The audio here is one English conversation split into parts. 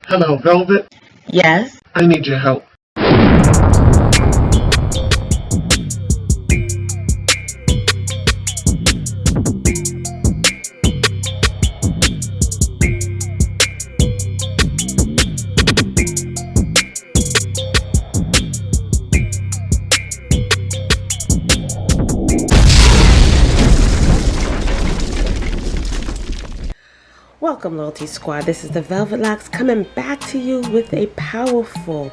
Hello, Velvet. Yes. I need your help. Welcome, Loyalty Squad. This is the Velvet Locks coming back to you with a powerful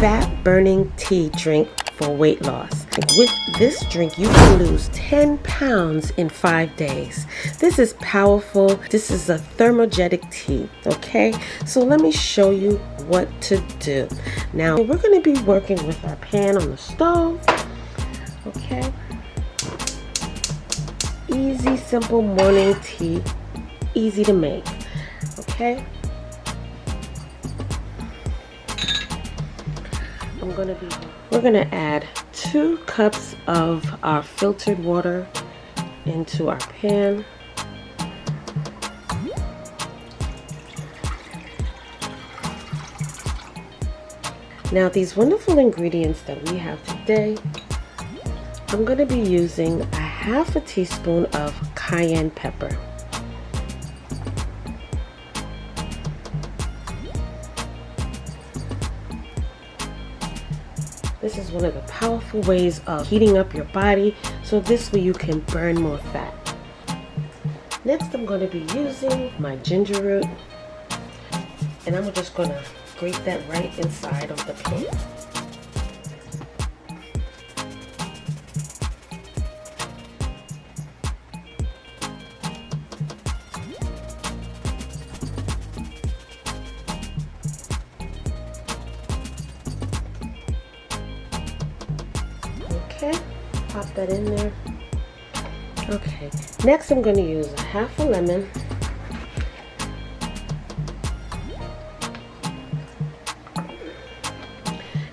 fat-burning tea drink for weight loss. With this drink, you can lose 10 pounds in 5 days. This is powerful. This is a thermogenic tea, okay? So let me show you what to do. Now, we're going to be working with our pan on the stove, okay? Easy, simple morning tea. Easy to make, okay? We're gonna add 2 cups of our filtered water into our pan. Now, these wonderful ingredients that we have today, I'm gonna be using a half a teaspoon of cayenne pepper. This is one of the powerful ways of heating up your body, so this way you can burn more fat. Next, I'm going to be using my ginger root, and I'm just going to grate that right inside of the pan. Okay, pop that in there. Okay, next I'm going to use a half a lemon.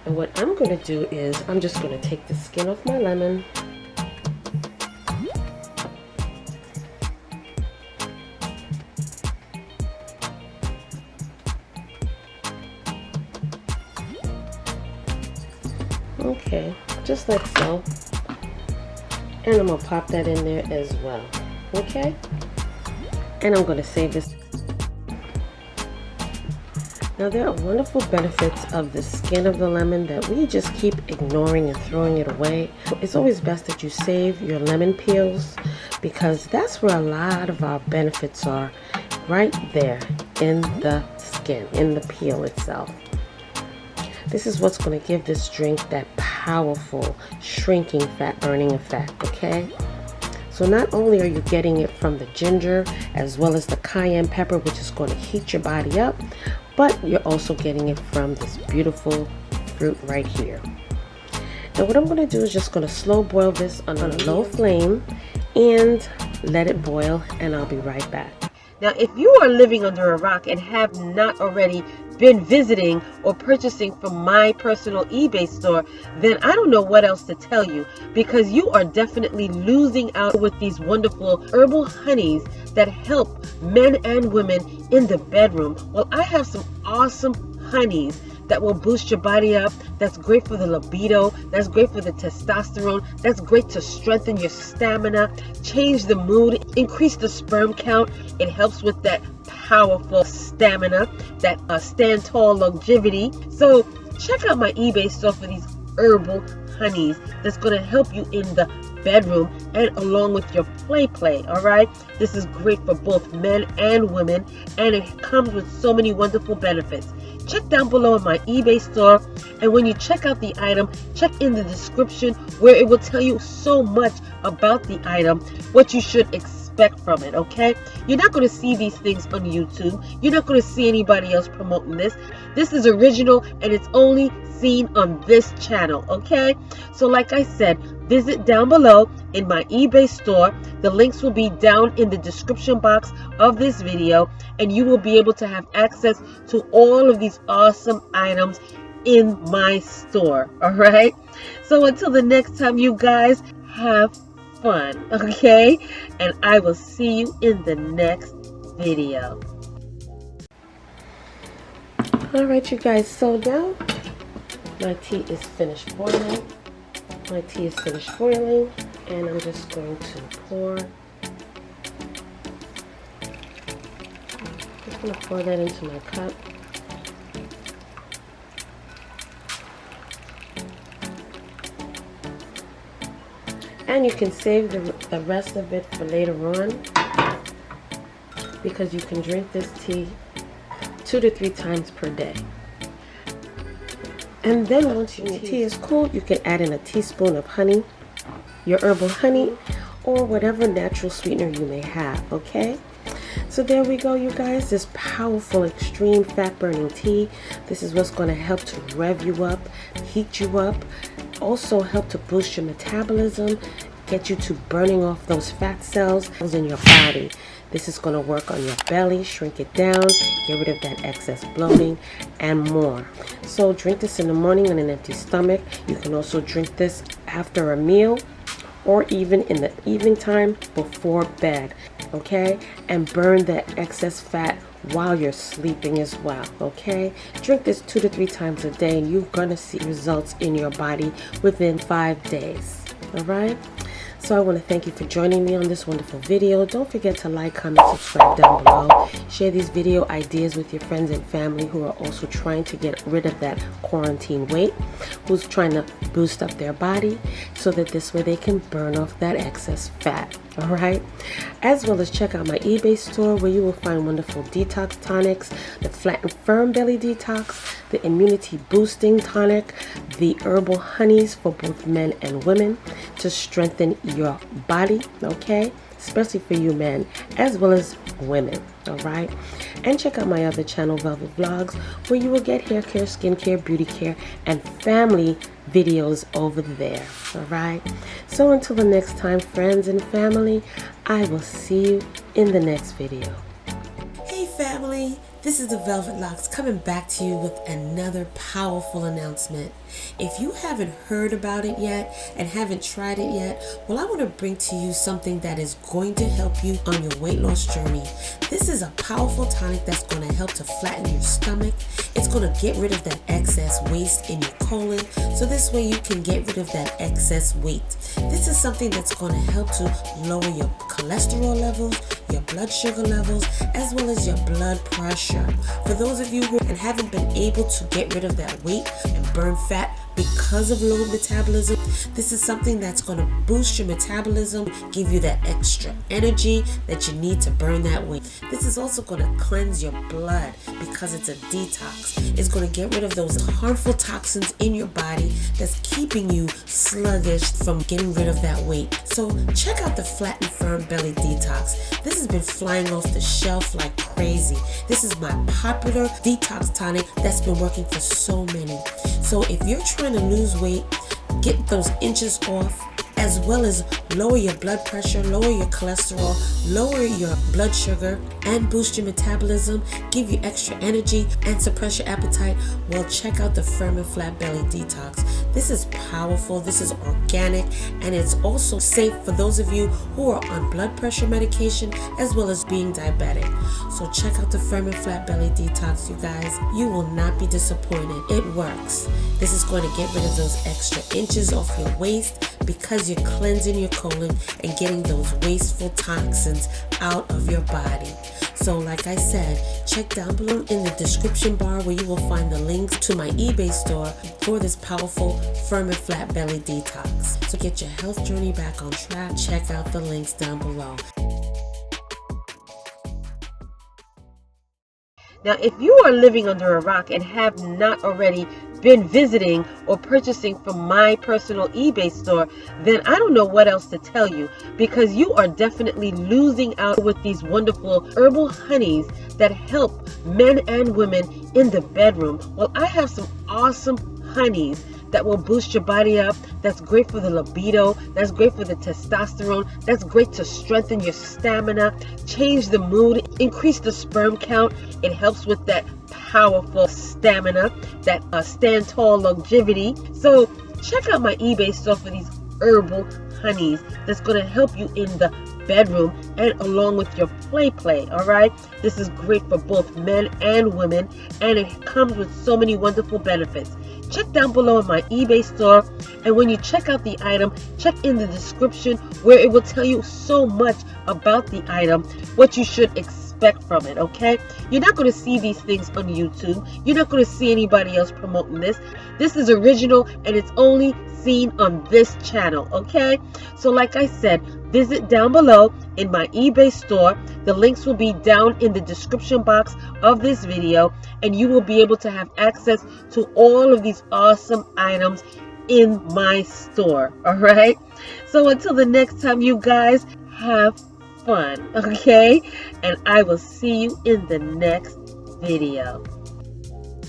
And what I'm going to do is I'm just going to take the skin off my lemon. Okay, just like so. And I'm going to pop that in there as well. Okay? And I'm going to save this. Now, there are wonderful benefits of the skin of the lemon that we just keep ignoring and throwing it away. It's always best that you save your lemon peels, because that's where a lot of our benefits are, right there in the skin, in the peel itself. This is what's going to give this drink that powerful shrinking fat burning effect, okay? So not only are you getting it from the ginger as well as the cayenne pepper, which is going to heat your body up, but you're also getting it from this beautiful fruit right here. Now what I'm going to do is just going to slow boil this on a low flame and let it boil, and I'll be right back. Now, if you are living under a rock and have not already been visiting or purchasing from my personal eBay store, then I don't know what else to tell you, because you are definitely losing out with these wonderful herbal honeys that help men and women in the bedroom. Well, I have some awesome honeys that will boost your body up. That's great for the libido. That's great for the testosterone. That's great to strengthen your stamina, change the mood, increase the sperm count. It helps with that powerful stamina, that stand tall longevity. So check out my eBay store for these herbal honeys that's going to help you in the bedroom and along with your play. All right, this is great for both men and women, and it comes with so many wonderful benefits. Check down below in my eBay store, and when you check out the item, check in the description where it will tell you so much about the item, what you should expect from it. Okay, you're not going to see these things on YouTube. You're not going to see anybody else promoting this. This is original, and it's only seen on this channel. Okay, so like I said, visit down below in my eBay store. The links will be down in the description box of this video, and you will be able to have access to all of these awesome items in my store. All right, so until the next time, you guys, have fun, okay? And I will see you in the next video. Alright you guys, so now my tea is finished boiling. My tea is finished boiling, and I'm just going to pour. Just going to pour that into my cup. And you can save the rest of it for later on, because you can drink this tea 2 to 3 times per day. And then once your tea is cool, you can add in a teaspoon of honey, your herbal honey, or whatever natural sweetener you may have, okay? So there we go, you guys. This powerful, extreme fat burning tea. This is what's going to help to rev you up, heat you up, also help to boost your metabolism, get you to burning off those fat cells in your body. This is going to work on your belly, shrink it down, get rid of that excess bloating, and more. So drink this in the morning on an empty stomach. You can also drink this after a meal, or even in the evening time before bed, okay? And burn that excess fat while you're sleeping as well, okay? Drink this 2 to 3 times a day, and you're gonna see results in your body within 5 days, all right? So I want to thank you for joining me on this wonderful video. Don't forget to like, comment, subscribe down below. Share these video ideas with your friends and family who are also trying to get rid of that quarantine weight, who's trying to boost up their body so that this way they can burn off that excess fat. All right, as well as check out my eBay store, where you will find wonderful detox tonics, the flat and firm belly detox, the immunity boosting tonic, the herbal honeys for both men and women to strengthen your body, okay, especially for you men as well as women. All right, and check out my other channel, Velvet Vlogs, where you will get hair care, skincare, beauty care, and family videos over there. All right, so until the next time, friends and family, I will see you in the next video. Hey family, this is the Velvet Locks coming back to you with another powerful announcement. If you haven't heard about it yet and haven't tried it yet, well, I want to bring to you something that is going to help you on your weight loss journey. This is a powerful tonic that's going to help to flatten your stomach. It's going to get rid of that excess waste in your colon, so this way you can get rid of that excess weight. This is something that's going to help to lower your cholesterol levels, your blood sugar levels, as well as your blood pressure. For those of you who haven't been able to get rid of that weight and burn fat because of low metabolism, this is something that's going to boost your metabolism, give you that extra energy that you need to burn that weight. This is also going to cleanse your blood because it's a detox. It's going to get rid of those harmful toxins in your body that's keeping you sluggish from getting rid of that weight. So check out the Flat and Firm Belly Detox. This has been flying off the shelf like crazy. This is my popular detox tonic that's been working for so many. So if you're trying to lose weight, get those inches off, as well as lower your blood pressure, lower your cholesterol, lower your blood sugar, and boost your metabolism, give you extra energy, and suppress your appetite, well, check out the Firm and Flat Belly Detox. This is powerful, this is organic, and it's also safe for those of you who are on blood pressure medication as well as being diabetic. So check out the Firm and Flat Belly Detox, you guys. You will not be disappointed. It works. This is going to get rid of those extra inches off your waist because you're cleansing your colon and getting those wasteful toxins out of your body. So like I said, check down below in the description bar where you will find the links to my eBay store for this powerful Firm and Flat Belly Detox. So get your health journey back on track. Check out the links down below. Now, if you are living under a rock and have not already been visiting or purchasing from my personal eBay store, then I don't know what else to tell you, because you are definitely losing out with these wonderful herbal honeys that help men and women in the bedroom. Well, I have some awesome honeys that will boost your body up. That's great for the libido. That's great for the testosterone. That's great to strengthen your stamina, change the mood, increase the sperm count. It helps with that powerful stamina, that stand tall longevity. So check out my eBay store for these herbal honeys that's going to help you in the bedroom and along with your play. All right, this is great for both men and women, and it comes with so many wonderful benefits. Check down below in my eBay store, and when you check out the item, check in the description where it will tell you so much about the item, what you should expect from it. Okay, you're not going to see these things on YouTube. You're not going to see anybody else promoting this. This is original, and it's only seen on this channel. Okay, so like I said, visit down below in my eBay store. The links will be down in the description box of this video, and you will be able to have access to all of these awesome items in my store. All right, so until the next time, you guys, have fun. Okay, and I will see you in the next video.